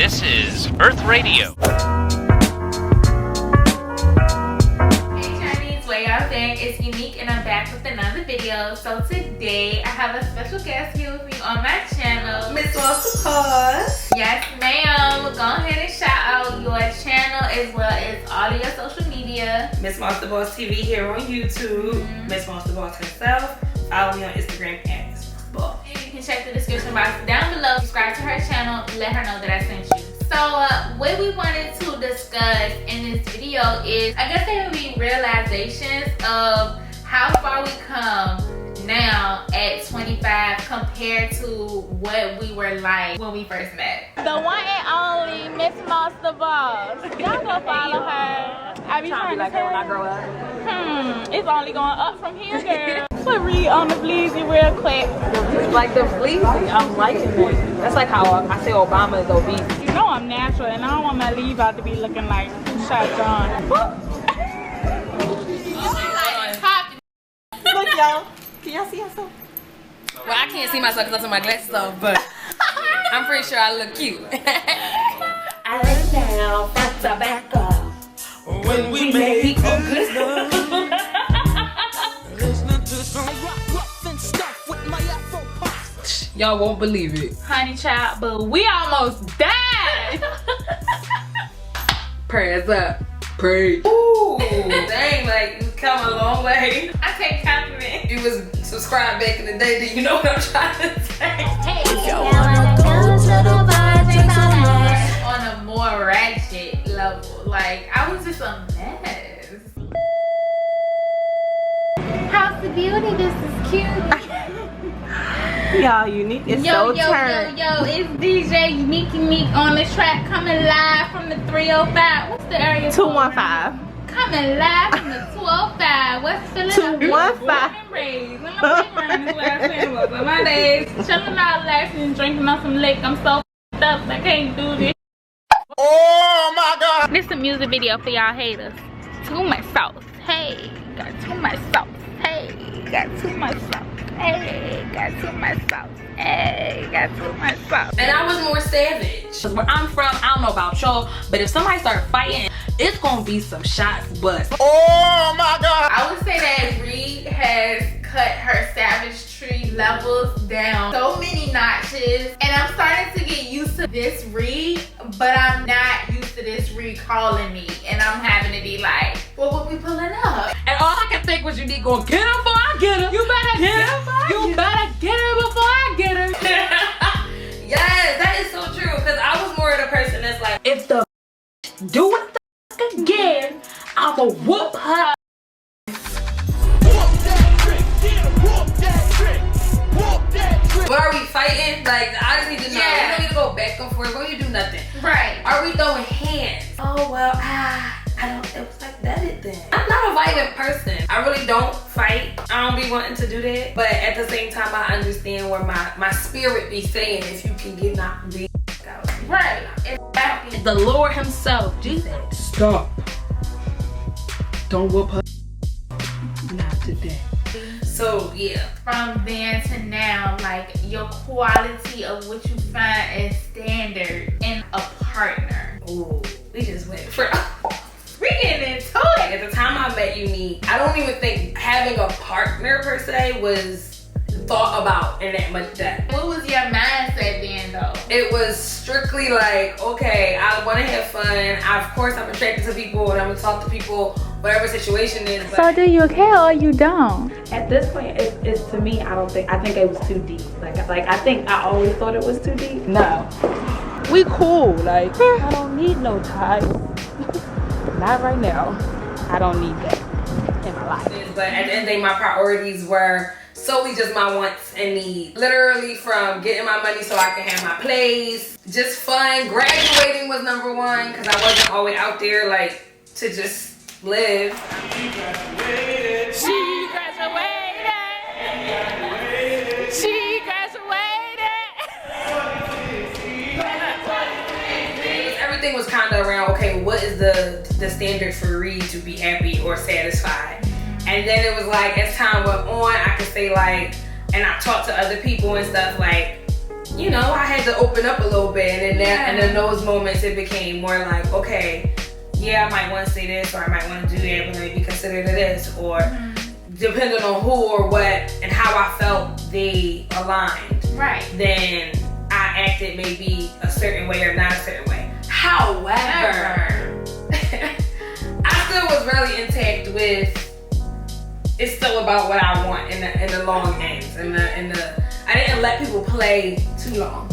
This is Earth Radio. Way out there, it's Unique and I'm back with another video. So today I have a special guest here with me on my channel, MissMossTheBoss. Yes ma'am. Go ahead and shout out your channel as well as all of your social media. MissMossTheBossTV here on YouTube. MissMossTheBoss herself. Follow me on Instagram at MissMossTheBoss. You can check the description box down below. Subscribe to her channel. Let her know that I sent you. So what we wanted to discuss in this video is, I guess there will be realizations of how far we come now at 25 compared to what we were like when we first met. The one and only MissMossTheBoss. Y'all go follow her. I be trying to be like her when I grow up. It's only going up from here, girl. Put Reed on the bleezy real quick. Like the bleezy, I'm liking it. That's like how I say Obama is obese. You know I'm natural and I don't want my leave out to be looking like Shot John. Look, y'all. Can y'all see yourself? Well, I can't see myself because I took my glasses off, but I'm pretty sure I look cute. I lay down, front to back up. When we make a good love. Y'all won't believe it. Honey child, but we almost died. Prayers up. Pray. Ooh, dang, like you come a long way. I take compliment. You was subscribed back in the day, do you know what I'm trying to say? On a more ratchet level, like I was just a mess. House of Beauty, this is cute. Y'all, Unique is so turned. Yo, it's DJ Unique on the track, coming live from the 305. What's the area? 215. Coming live from the 205. What's Philadelphia? 215. My days, chilling out, laughing, and drinking on some lick. I'm so f***ed up. I can't do this. Oh my God! This is a music video for y'all haters. Too much sauce. Hey, got too much sauce. Hey, got too much sauce. Hey, got too much sauce. Hey, got too much sauce. And I was more savage. Where I'm from, I don't know about y'all, but if somebody start fighting, it's gonna be some shots bust. Oh my God! I would say that Reed has cut her savagery levels down so many notches, and I'm starting to get used to this Reed, but I'm not used to this Reed calling me, and I'm having to be like, well, what we pulling up? And all I can think was you need to get her before I get her. You better get her. You better get her before I get her. Yes, that is so true. Because I was more of the person that's like, If the do it again, I'ma whoop her. why are we fighting? Like, I just need to know. We don't need to go back and forth. We don't need to do nothing. Right. Are we throwing hands? Oh, well, I don't, it was like that it then. I'm not a violent person. I really don't fight. I don't be wanting to do that. But at the same time, I understand where my spirit be saying, if you can get knocked the out. Right. Exactly. The Lord himself, Jesus. Stop. Don't whoop her. Not today. So, yeah. From then to now, like your quality of what you find as standard in a partner. Ooh, we just went for We getting into it. At the time I met Unique, I don't even think having a partner per se was thought about in that much depth. What was your mindset then though? It was strictly like, okay, I want to have fun. Of course, I'm attracted to people and I'm gonna talk to people, whatever situation is. But So do you care or you don't? At this point, it's to me, I think it was too deep. Like I think I always thought it was too deep. No. We cool, like, I don't need no ties. Not right now. I don't need that in my life. But at the end of the day, my priorities were solely just my wants and needs. Literally from getting my money so I can have my place, just fun. Graduating was number one because I wasn't always out there like to just live. She graduated. She graduated. Everything was kind of around, okay, what is the standard for Reed to be happy or satisfied? And then it was like, as time went on, I could say like, and I talked to other people and stuff like, you know, I had to open up a little bit, and then in those moments it became more like, okay, yeah, I might want to say this, or I might want to do that, but maybe consider this, or depending on who or what and how I felt they aligned. Right. Then I acted maybe a certain way or not a certain way. However, I still was really intact with, it's still about what I want in the long games, I didn't let people play too long.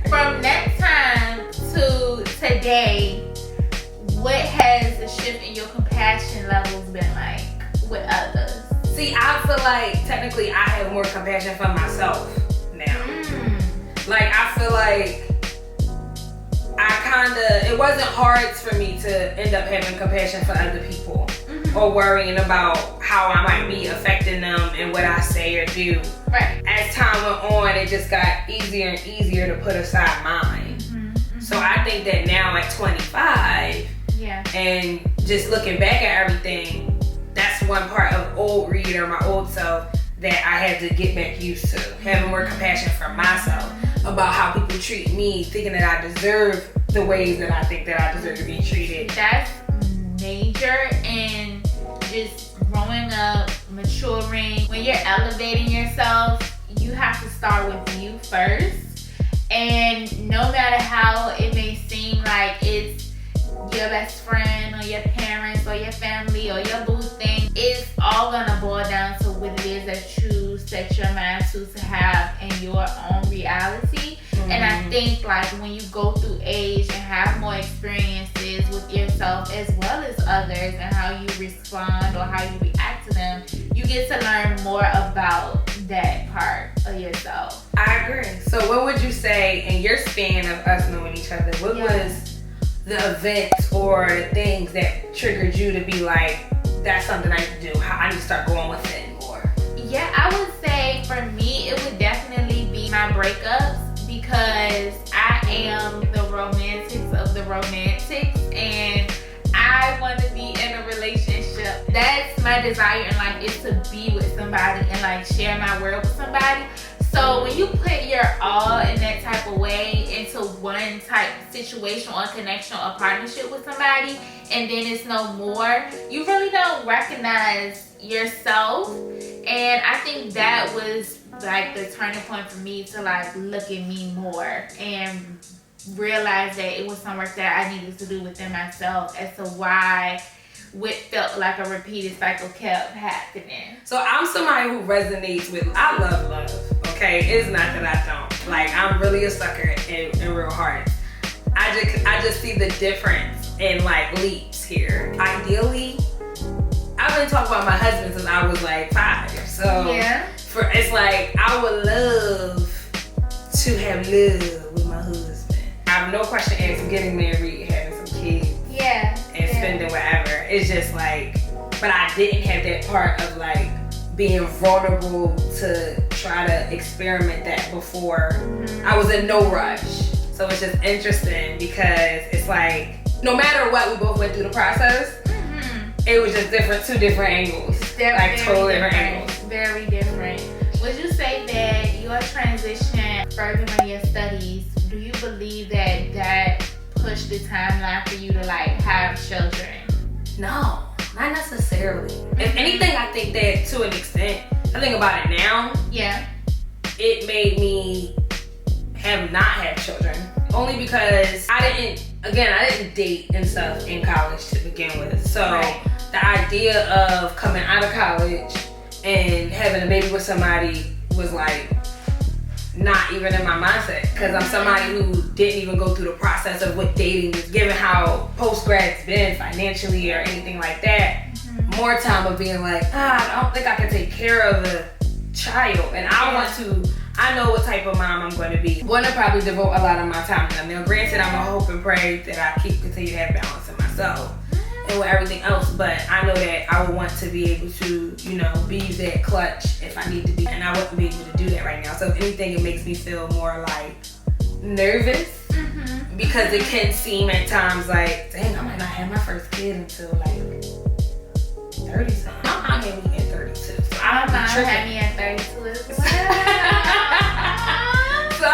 From that time to today, what has the shift in your compassion levels been like with others? See, I feel like technically I have more compassion for myself now. Like, I feel like it wasn't hard for me to end up having compassion for other people or worrying about how I might be affecting them and what I say or do. Right. As time went on, it just got easier and easier to put aside mine. So I think that now at 25, and just looking back at everything, that's one part of old Reed or my old self that I had to get back used to. Having more compassion for myself about how people treat me, thinking that I deserve the ways that I think that I deserve to be treated. That's major, and just growing up, maturing. When you're elevating yourself, you have to start with you first. And no matter how it may seem like it's your best friend or your parents or your family or your boo thing, it's all gonna boil down to what it is that you set your mind to have in your own reality. And I think like when you go through age and have more experiences with yourself as well as others and how you respond or how you react to them, you get to learn more about that part of yourself. I agree. So what would you say in your span of us knowing each other, what was the events or the things that triggered you to be like, that's something I need to do, I need to start going with it more? Yeah, I would say for me, it would definitely be my breakups, because I am the romantics of the romantics, and I want to be in a relationship. That's my desire in life, is to be with somebody and like share my world with somebody. So when you put your all in that type of way into one type situation or connection or partnership with somebody, and then it's no more, you really don't recognize yourself. And I think that was like the turning point for me to like look at me more and realize that it was some work that I needed to do within myself as to why what felt like a repeated cycle kept happening. So I'm somebody who resonates with, I love, okay? It's not that I don't. Like, I'm really a sucker in real heart. I just see the difference in like leaps here. Ideally, I've been talking about my husband since I was like 5. So it's like, I would love to have love with my husband. I have no question asked getting married, having some kids. And spending whatever. It's just like, but I didn't have that part of like being vulnerable to try to experiment that before. I was in no rush. So it's just interesting because it's like, no matter what, we both went through the process. It was just two different angles. Like totally different angles. Very different. Would you say that your transition further in your studies, do you believe that push the timeline for you to like have children? No, not necessarily. If anything, I think that to an extent, I think about it now. It made me not have children. Only because I didn't date and stuff in college to begin with. So the idea of coming out of college and having a baby with somebody was like not even in my mindset, because I'm somebody who didn't even go through the process of what dating is, given how post-grad's been financially or anything like that. More time of being like, I don't think I can take care of a child, and I know what type of mom I'm going to be. I'm going to probably devote a lot of my time to them. Now granted, I'm going to hope and pray that I continue to have balance in myself and with everything else, but I know that I would want to be able to, be that clutch if I need to be, and I wouldn't be able to do that right now. So if anything, it makes me feel more like nervous, because it can seem at times like, dang, I might not have my first kid until like 30 something. I'm having me at 32. So I'm having me at 32 as well. So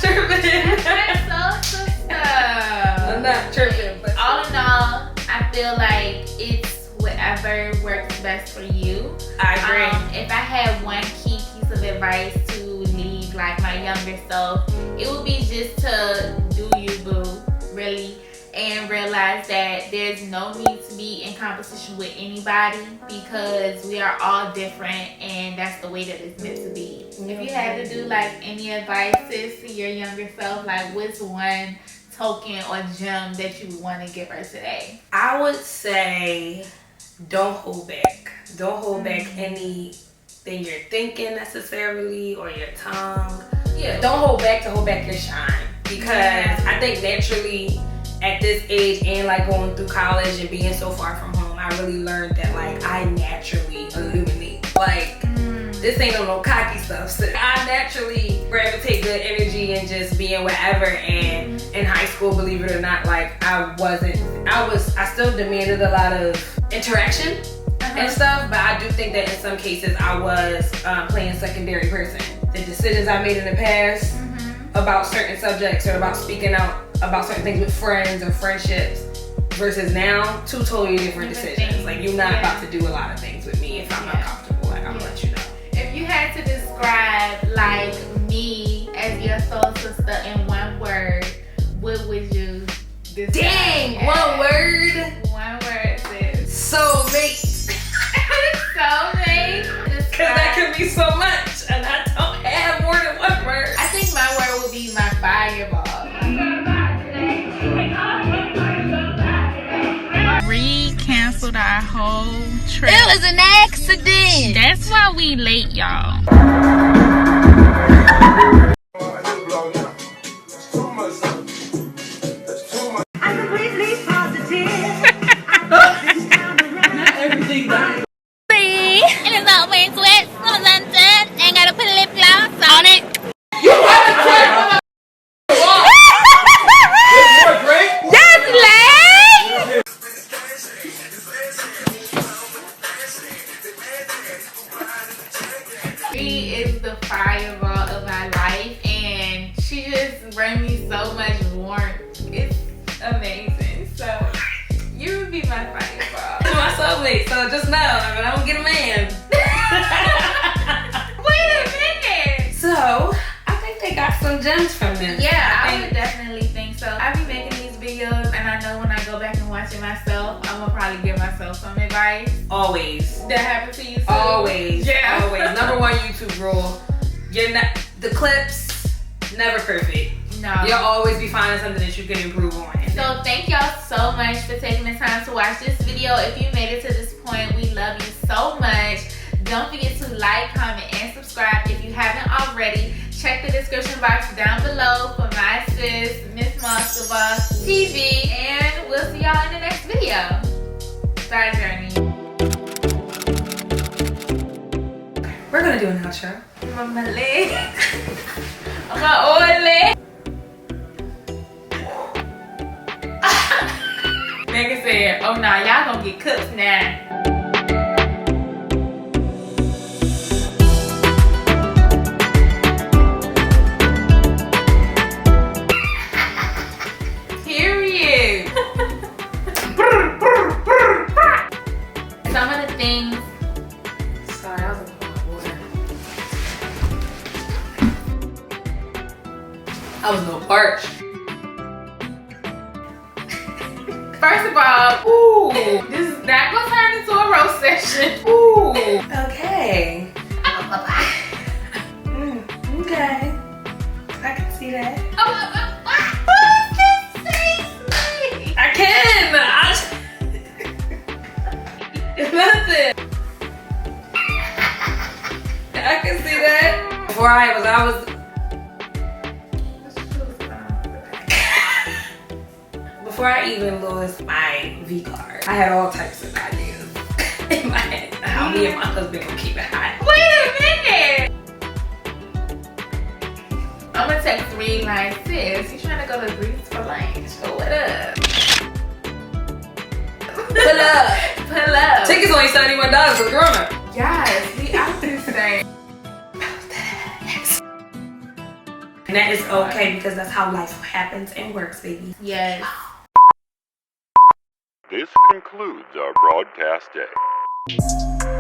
not tripping. I'm not tripping. But All in all, I feel like it's whatever works best for you. I agree. If I had one key piece of advice to leave like my younger self, it would be just to do you, boo, really, and realize that there's no need to be in competition with anybody because we are all different and that's the way that it's meant to be. If you had to do like any advices to your younger self, like what's one token or gem that you would want to give her today? I would say don't hold back. Don't hold back anything you're thinking necessarily or your tongue. Yeah, don't hold back to hold back your shine. Because I think naturally at this age and like going through college and being so far from home, I really learned that like I naturally illuminate. Like this ain't no cocky stuff. So I naturally gravitate good energy and just being wherever. And in high school, believe it or not, like I still demanded a lot of interaction and stuff, but I do think that in some cases I was playing secondary person. The decisions I made in the past about certain subjects or about speaking out about certain things with friends or friendships versus now, two totally different decisions. Like you're not about to do a lot of things with me if I'm uncomfortable. Like I'm gonna let you know. If you had to describe like me as your soul sister in one word, what would you describe? Dang, one word. One word, sis. Soulmate. Soulmate. Cause that could be so much, and I don't have more than one word. I think my word would be my fireball. REID canceled our whole trip. It was an accident. That's why we late, y'all. I'm completely positive. Not everything done. And it's all wearing sweats, and gotta put a lip gloss on it. She is the fireball of my life, and she just brings me so much warmth. It's amazing. So you would be my fireball. You're my soulmate, so just know I don't get a man. Wait a minute. So I think they got some gems from this. Yeah, I would definitely think so. I be making these videos, and I know when I go back and watch it myself, I'm gonna probably give myself some advice. Always. That happened to you too? Always. Yeah. Always. Number one YouTube rule. You're not the clips never perfect. No. You'll always be finding something that you can improve on. So thank y'all so much for taking the time to watch this video. If you made it to this point, we love you so much. Don't forget to like, comment, and subscribe if you haven't already. Check the description box down below for my sis, MissMossTheBossTV, and we'll see y'all in the next video. Bye, Journey. We're gonna do an outro. On my leg. On my old leg. Nigga said, oh nah, y'all gonna get cooked now. Period. Some of the things. Sorry, I was in water. I was no parch. First of all, ooh, this is not gonna turn into a roast session. Ooh. Okay. Okay. I can see that. I can. Nothing. I can see that. Before I was. Before I even lost my V card, I had all types of ideas in my head how me and my husband gonna keep it hot. Wait a minute. I'm gonna take 3 lines, sis. You trying to go to Greece for lunch? So what up? Pull up. Pull up. Tickets only $71 for Corona. Yes, we out this thing. that is okay because that's how life happens and works, baby. Yes. This concludes our broadcast day.